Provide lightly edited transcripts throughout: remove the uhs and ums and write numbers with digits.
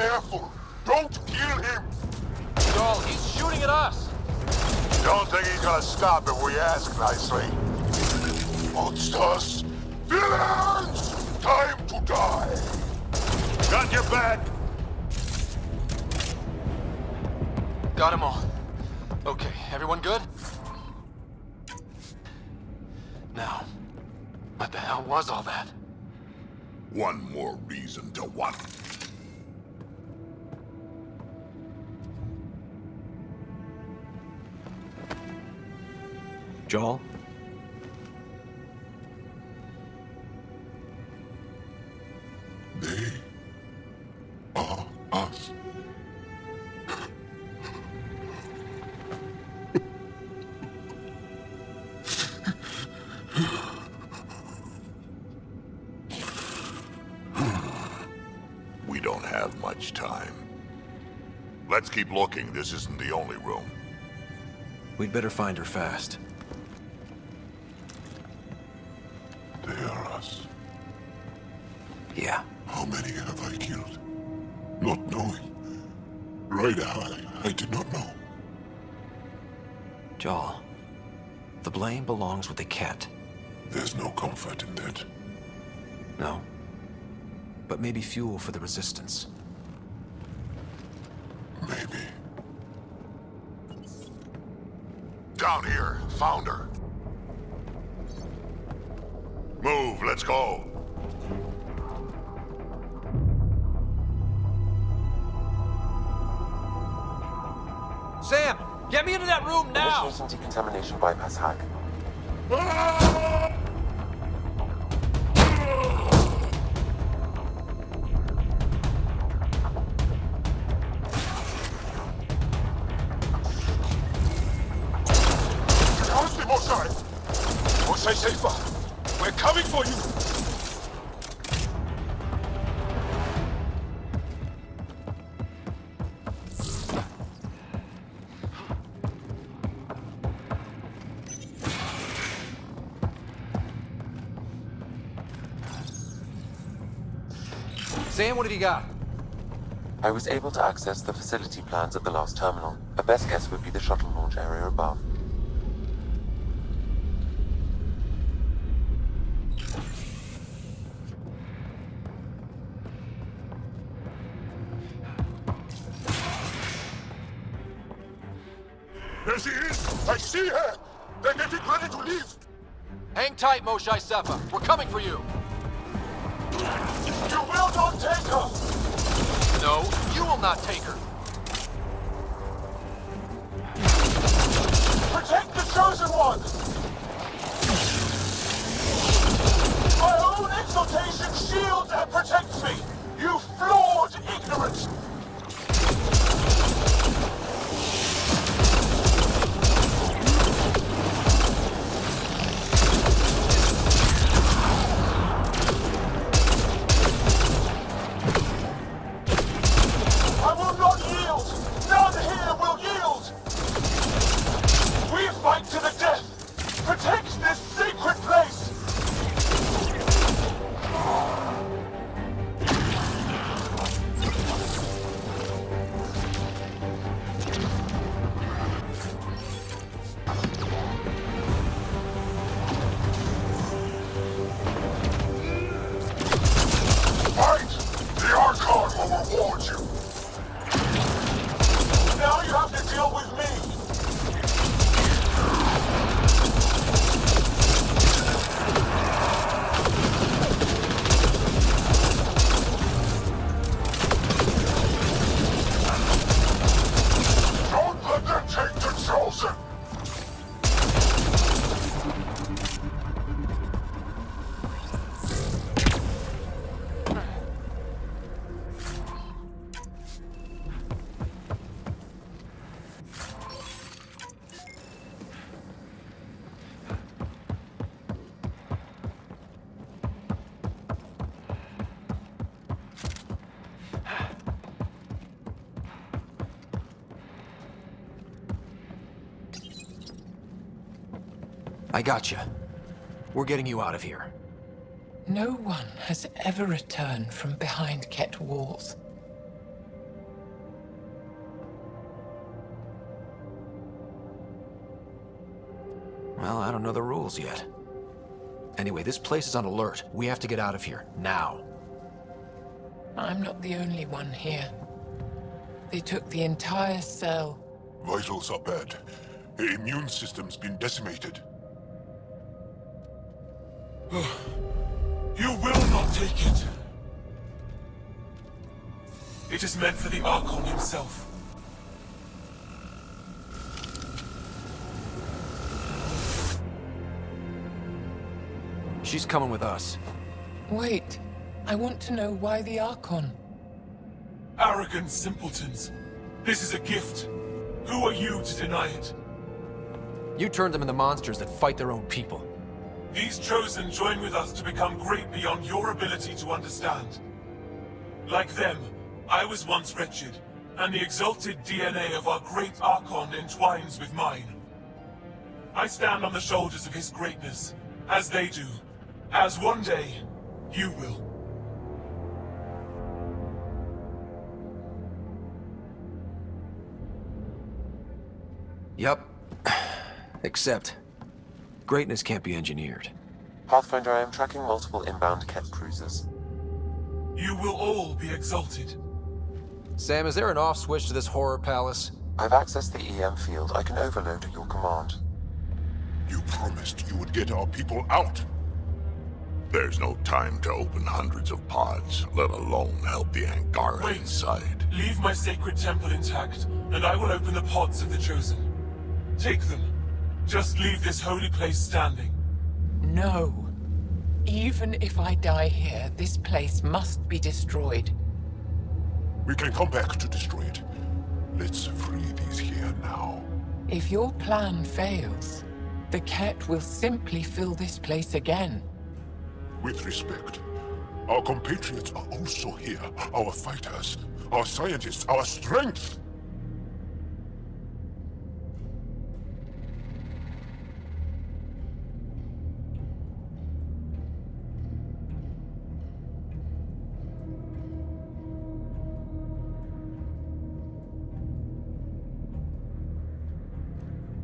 careful. Don't kill him. Joel, he's shooting at us. Don't think he's gonna stop if we ask nicely. Monsters! Villains! Time to die! Got your back! Got them all. Okay, everyone good? Now, what the hell was all that? One more reason to want. Joel? They are us. We don't have much time. Let's keep looking. This isn't the only room. We'd better find her fast. They are us. Yeah. How many have I killed? Not knowing. Ryder, I did not know. Joel, the blame belongs with the cat. There's no comfort in that. No. But maybe fuel for the resistance. Maybe. Down here. Found her. Move, let's go. Sam, get me into that room now! Initiating decontamination bypass hack. Honestly, Mosai! Mosai safer! We're coming for you! Sam, what have you got? I was able to access the facility plans at the last terminal. A best guess would be the shuttle launch area above. There she is! I see her! They're getting ready to leave! Hang tight, Moshae Sefa. We're coming for you. You will not take her! No, you will not take her. Protect the Chosen One! My own exaltation shields and protects me! You flawed ignorance! I will not yield! None here will yield! We fight to the death! Protect this sacred place! Fight! The Archon will reward you! Now you have to deal with me! Don't let them take the Chosen! I got you. We're getting you out of here. No one has ever returned from behind Ket walls. Well, I don't know the rules yet. Anyway, this place is on alert. We have to get out of here, now. I'm not the only one here. They took the entire cell. Vitals are bad. The immune system's been decimated. You will not take it. It is meant for the Archon himself. She's coming with us. Wait, I want to know why the Archon? Arrogant simpletons. This is a gift. Who are you to deny it? You turned them into monsters that fight their own people. These Chosen join with us to become great beyond your ability to understand. Like them, I was once wretched, and the exalted DNA of our great Archon entwines with mine. I stand on the shoulders of his greatness, as they do, as one day, you will. Yup. Except, greatness can't be engineered. Pathfinder, I am tracking multiple inbound Ket cruisers. You will all be exalted. Sam, is there an off switch to this horror palace? I've accessed the EM field. I can overload at your command. You promised you would get our people out. There's no time to open hundreds of pods, let alone help the Angara Wait. inside. Leave my sacred temple intact, and I will open the pods of the Chosen. Take them. Just leave this holy place standing. No. Even if I die here, this place must be destroyed. We can come back to destroy it. Let's free these here now. If your plan fails, the Ket will simply fill this place again. With respect, our compatriots are also here. Our fighters, our scientists, our strength.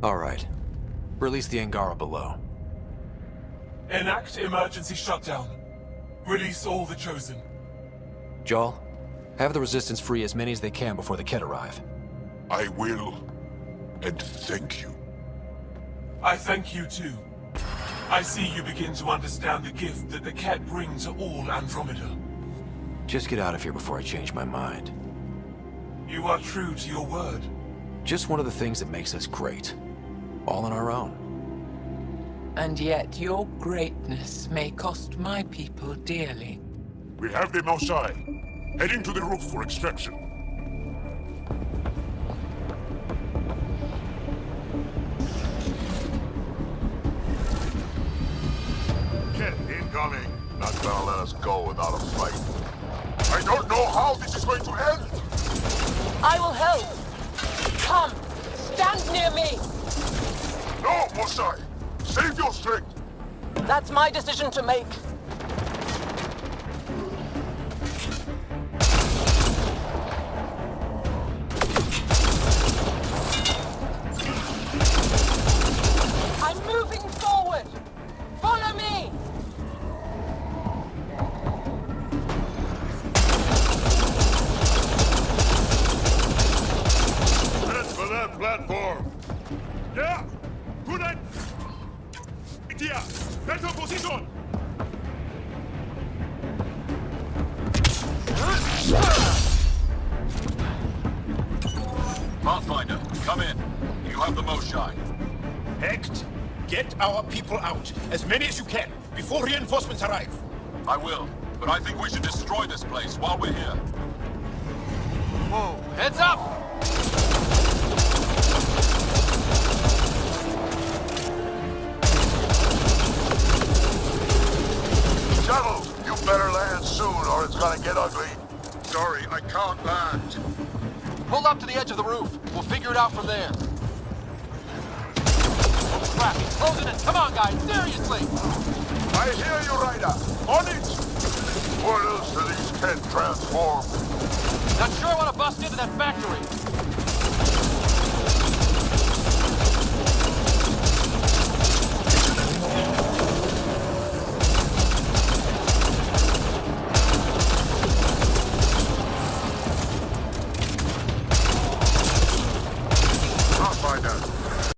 All right. Release the Angara below. Enact emergency shutdown. Release all the Chosen. Joel, have the Resistance free as many as they can before the Ket arrive. I will. And thank you. I thank you too. I see you begin to understand the gift that the Ket bring to all Andromeda. Just get out of here before I change my mind. You are true to your word. Just one of the things that makes us great. All on our own. And yet your greatness may cost my people dearly. We have them outside. Heading to the roof for extraction. Ket incoming. Not gonna let us go without a fight. I don't know how this is going to end! I will help! Come! Stand near me! No, Mosai! Save your strength! That's my decision to make. I'm moving forward! Follow me! Head for that platform. Yeah! Good night! Here! Better position! Pathfinder, come in. You have the most shine. Hecht, get our people out. As many as you can, before reinforcements arrive. I will, but I think we should destroy this place while we're here. Whoa, heads up! Shuttle, you better land soon or it's gonna get ugly. Sorry, I can't land. Pull up to the edge of the roof. We'll figure it out from there. Oh crap, he's closing in. Come on, guys, seriously! I hear you, Ryder. On it! What else do these Ket transform? Not sure I want to bust into that factory. Andromeda.